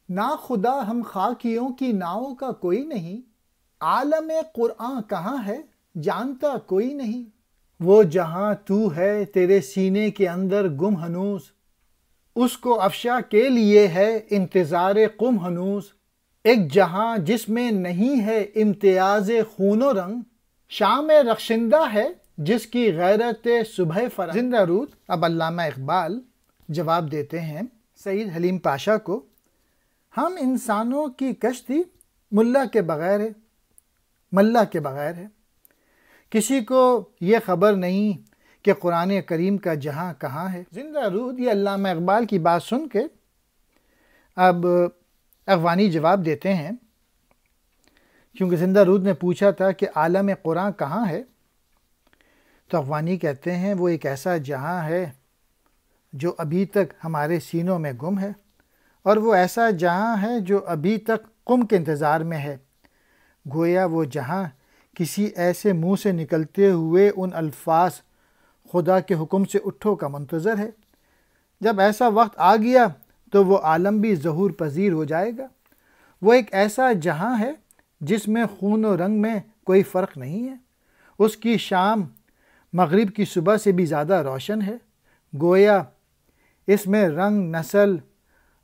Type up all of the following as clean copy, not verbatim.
نا خدا ہم خاکیوں کی ناؤں کا کوئی نہیں، عالم قرآن کہاں ہے جانتا کوئی نہیں۔ وہ جہاں تو ہے تیرے سینے کے اندر گم ہنوز، اس کو افشا کے لیے ہے انتظار قم ہنوز۔ ایک جہاں جس میں نہیں ہے امتیاز خون و رنگ، شام رخشندہ ہے جس کی غیرت صبح فرنگ۔ زندہ رود اب علامہ اقبال جواب دیتے ہیں سید حلیم پاشا کو، ہم انسانوں کی کشتی ملا کے بغیر ہے، ملا کے بغیر ہے۔ کسی کو یہ خبر نہیں کہ قرآن کریم کا جہاں کہاں ہے۔ زندہ رود یہ علامہ اقبال کی بات سن کے اب اغوانی جواب دیتے ہیں، کیونکہ زندہ رود نے پوچھا تھا کہ عالم قرآن کہاں ہے، تو اغوانی کہتے ہیں وہ ایک ایسا جہاں ہے جو ابھی تک ہمارے سینوں میں گم ہے، اور وہ ایسا جہاں ہے جو ابھی تک قم کے انتظار میں ہے۔ گویا وہ جہاں کسی ایسے منہ سے نکلتے ہوئے ان الفاظ خدا کے حکم سے اٹھو کا منتظر ہے۔ جب ایسا وقت آ گیا تو وہ عالم بھی ظہور پذیر ہو جائے گا۔ وہ ایک ایسا جہاں ہے جس میں خون و رنگ میں کوئی فرق نہیں ہے، اس کی شام مغرب کی صبح سے بھی زیادہ روشن ہے۔ گویا اس میں رنگ، نسل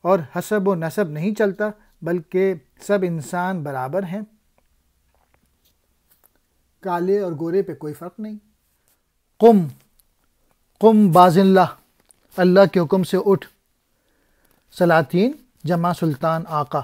اور حسب و نسب نہیں چلتا، بلکہ سب انسان برابر ہیں، کالے اور گورے پہ کوئی فرق نہیں۔ قم قم باذ اللہ، اللہ کے حکم سے اٹھ، سلاطین جمع سلطان آقا۔